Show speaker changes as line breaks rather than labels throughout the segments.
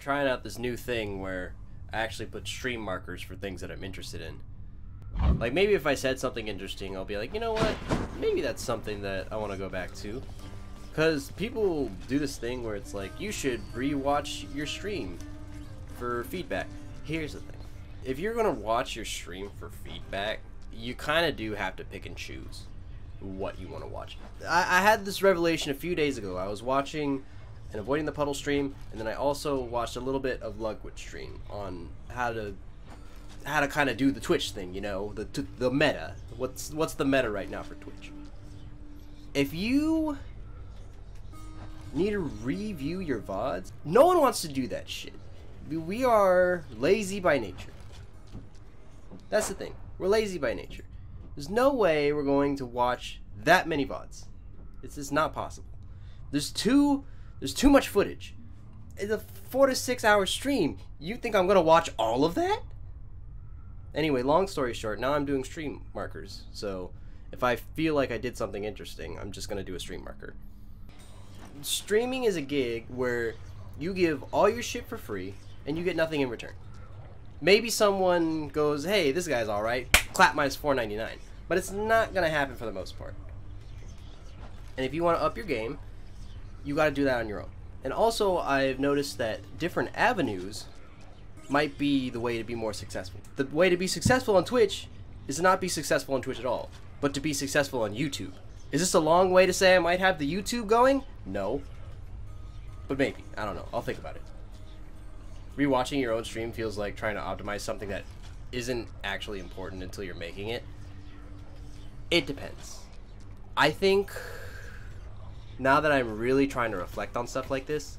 trying out this new thing where I actually put stream markers for things that I'm interested in. Like, maybe if I said something interesting, I'll be like, you know what? Maybe that's something that I want to go back to. Because people do this thing where it's like, you should rewatch your stream for feedback. Here's the thing. If you're going to watch your stream for feedback, you kind of do have to pick and choose what you want to watch. I had this revelation a few days ago. I was watching an Avoiding the Puddle stream, and then I also watched a little bit of Lugwood's stream on how to kind of do the Twitch thing, you know, the meta. What's the meta right now for Twitch? If you need to review your VODs, no one wants to do that shit. We are lazy by nature. That's the thing. We're lazy by nature. There's no way we're going to watch that many VODs. It's just not possible. There's too much footage. It's a 4 to 6 hour stream. You think I'm gonna watch all of that? Anyway, long story short, now I'm doing stream markers. So if I feel like I did something interesting, I'm just gonna do a stream marker. Streaming is a gig where you give all your shit for free and you get nothing in return. Maybe someone goes, hey, this guy's alright, clap minus $4.99. But it's not gonna happen for the most part. And if you want to up your game, you got to do that on your own. And also, I've noticed that different avenues might be the way to be more successful. The way to be successful on Twitch is to not be successful on Twitch at all, but to be successful on YouTube. Is this a long way to say I might have the YouTube going? No. But maybe. I don't know. I'll think about it. Rewatching your own stream feels like trying to optimize something that isn't actually important until you're making it. It depends. I think now that I'm really trying to reflect on stuff like this,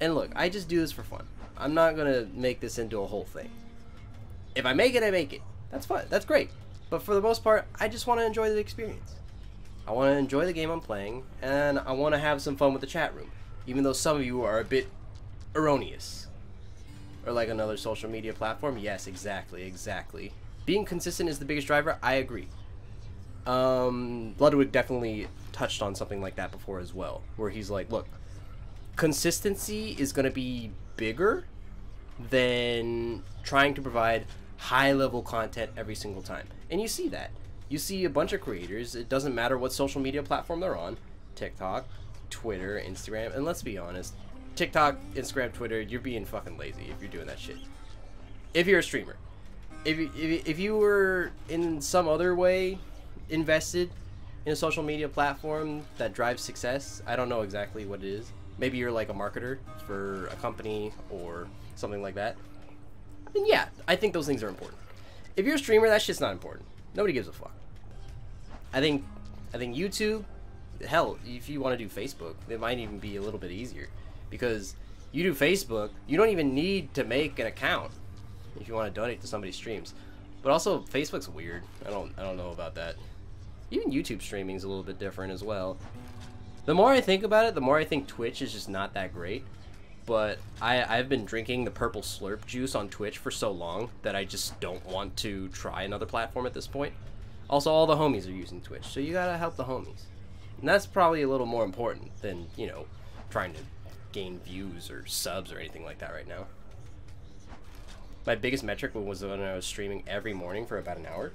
and look, I just do this for fun. I'm not gonna make this into a whole thing. If I make it, I make it. That's fine. That's great. But for the most part, I just want to enjoy the experience. I want to enjoy the game I'm playing, and I want to have some fun with the chat room, even though some of you are a bit erroneous. Or like another social media platform. Yes, exactly. Being consistent is the biggest driver. I agree. Bloodwood definitely touched on something like that before as well, where he's like, look, consistency is going to be bigger than trying to provide high-level content every single time. And you see that. You see a bunch of creators, it doesn't matter what social media platform they're on, TikTok, Twitter, Instagram, and let's be honest, TikTok, Instagram, Twitter, you're being fucking lazy if you're doing that shit. If you're a streamer. If you were in some other way invested in a social media platform that drives success, I don't know exactly what it is. Maybe you're like a marketer for a company or something like that. Then yeah, I think those things are important. If you're a streamer, that shit's not important. Nobody gives a fuck. I think YouTube, hell, if you want to do Facebook, it might even be a little bit easier. Because you do Facebook, you don't even need to make an account if you want to donate to somebody's streams. But also, Facebook's weird. I don't know about that. Even YouTube streaming is a little bit different as well. The more I think about it, the more I think Twitch is just not that great. But I've been drinking the purple slurp juice on Twitch for so long that I just don't want to try another platform at this point. Also, all the homies are using Twitch, so you gotta help the homies. And that's probably a little more important than, you know, trying to gain views or subs or anything like that right now. My biggest metric was when I was streaming every morning for about an hour.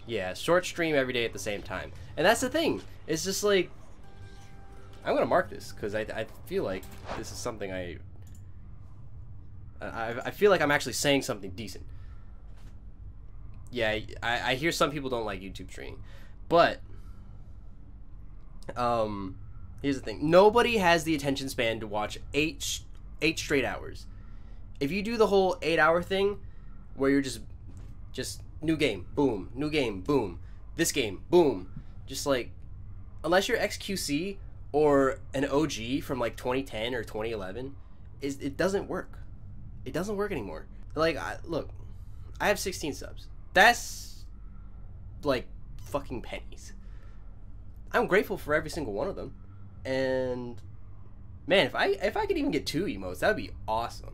Yeah, short stream every day at the same time. And that's the thing. It's just like, I'm gonna mark this because I feel like this is something I feel like I'm actually saying something decent. Yeah, I hear some people don't like YouTube streaming, but here's the thing: nobody has the attention span to watch eight straight hours. If you do the whole 8-hour thing, where you're just new game, boom, new game, boom, this game, boom, just like, unless you're XQC or an OG from like 2010 or 2011, it doesn't work. It doesn't work anymore. Like, look, I have 16 subs. That's like fucking pennies. I'm grateful for every single one of them. And man, if I could even get 2 emotes, that would be awesome.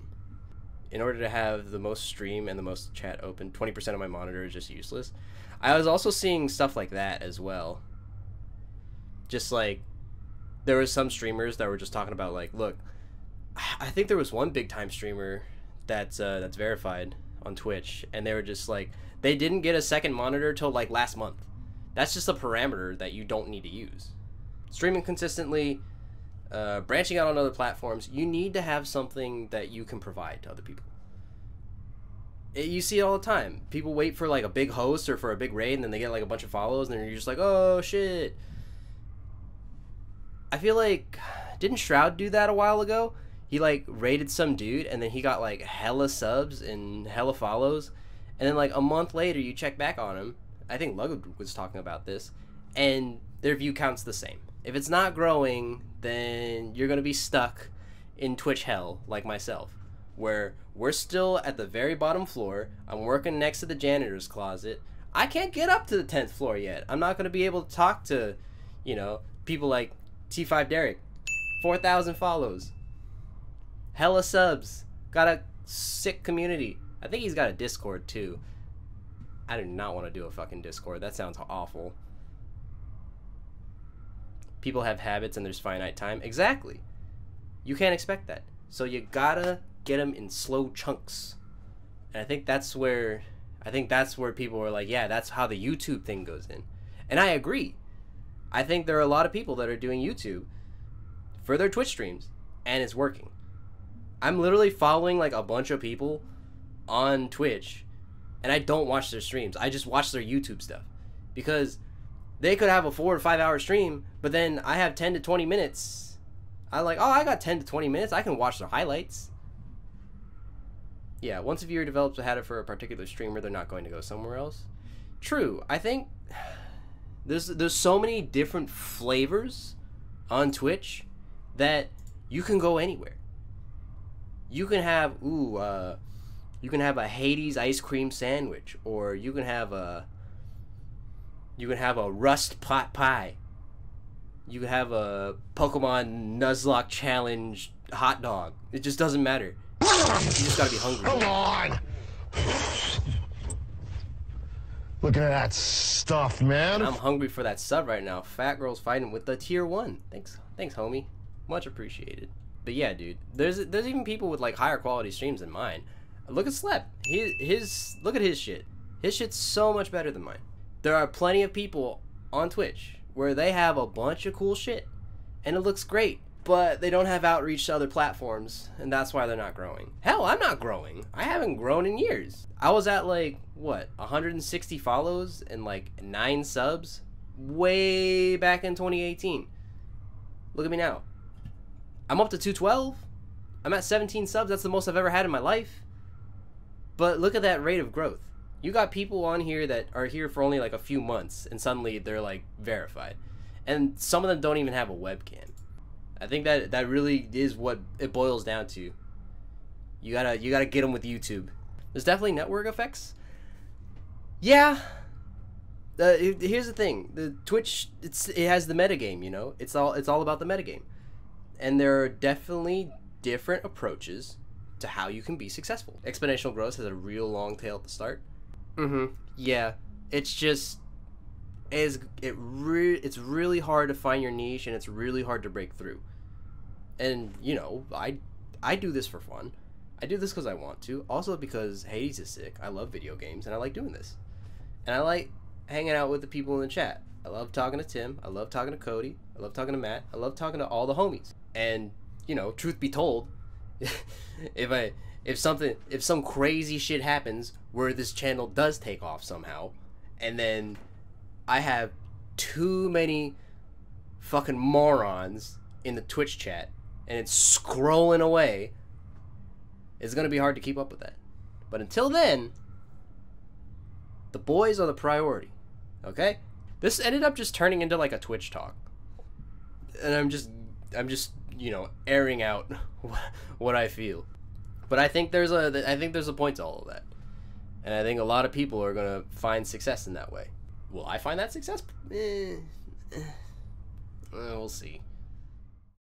In order to have the most stream and the most chat open, 20% of my monitor is just useless. I was also seeing stuff like that as well. Just like there was some streamers that were just talking about like, look, I think there was one big time streamer that's verified on Twitch, and they were just like, they didn't get a second monitor till like last month. That's just a parameter that you don't need to use. Streaming consistently, branching out on other platforms, you need to have something that you can provide to other people. You see it all the time. People wait for like a big host or for a big raid, and then they get like a bunch of follows, and then you're just like, oh shit. I feel like, didn't Shroud do that a while ago? He like raided some dude, and then he got like hella subs and hella follows, and then like a month later you check back on him. I think Lugg was talking about this, and their view count's the same. If it's not growing, then you're gonna be stuck in Twitch hell like myself, where we're still at the very bottom floor. I'm working next to the janitor's closet. I can't get up to the 10th floor yet. I'm not gonna be able to talk to, you know, people like T5 Derek, 4,000 follows, hella subs, got a sick community. I think he's got a Discord too. I do not want to do a fucking Discord. That sounds awful. People have habits and there's finite time. Exactly. You can't expect that. So you gotta get them in slow chunks. And I think that's where people are like, yeah, that's how the YouTube thing goes in. And I agree. I think there are a lot of people that are doing YouTube for their Twitch streams, and it's working. I'm literally following like a bunch of people on Twitch, and I don't watch their streams. I just watch their YouTube stuff, because they could have a 4 or 5 hour stream, but then I have 10 to 20 minutes. I'm like, oh, I got 10 to 20 minutes. I can watch their highlights. Yeah, once a viewer develops a habit for a particular streamer, they're not going to go somewhere else. True. I think there's so many different flavors on Twitch that you can go anywhere. You can have you can have a Hades ice cream sandwich, or you can have a rust pot pie. You can have a Pokemon Nuzlocke challenge hot dog. It just doesn't matter. You just gotta be hungry.
Come on! Look at that stuff, man.
I'm hungry for that sub right now. Fat Girl's fighting with the tier 1. Thanks, homie. Much appreciated. But yeah, dude, there's even people with like higher quality streams than mine. Look at Slep. Look at his shit. His shit's so much better than mine. There are plenty of people on Twitch where they have a bunch of cool shit, and it looks great, but they don't have outreach to other platforms, and that's why they're not growing. Hell, I'm not growing. I haven't grown in years. I was at like, what, 160 follows and like 9 subs way back in 2018. Look at me now. I'm up to 212. I'm at 17 subs. That's the most I've ever had in my life. But look at that rate of growth. You got people on here that are here for only like a few months, and suddenly they're like verified. And some of them don't even have a webcam. I think that really is what it boils down to. You gotta get them with YouTube. There's definitely network effects. Yeah. Here's the thing. The Twitch, it has the metagame, you know? It's all about the metagame. And there are definitely different approaches to how you can be successful. Exponential growth has a real long tail at the start. Yeah. It's just it's really hard to find your niche, and it's really hard to break through. And you know, I do this for fun. I do this because I want to. Also because Hades is sick. I love video games, and I like doing this. And I like hanging out with the people in the chat. I love talking to Tim. I love talking to Cody. I love talking to Matt. I love talking to all the homies. And you know, truth be told, if some crazy shit happens where this channel does take off somehow, and then I have too many fucking morons in the Twitch chat and it's scrolling away, it's gonna be hard to keep up with that. But until then, the boys are the priority. Okay? This ended up just turning into like a Twitch talk, and I'm just you know, airing out what I feel. But I think there's a point to all of that, and I think a lot of people are gonna find success in that way. Will I find that success? We'll see.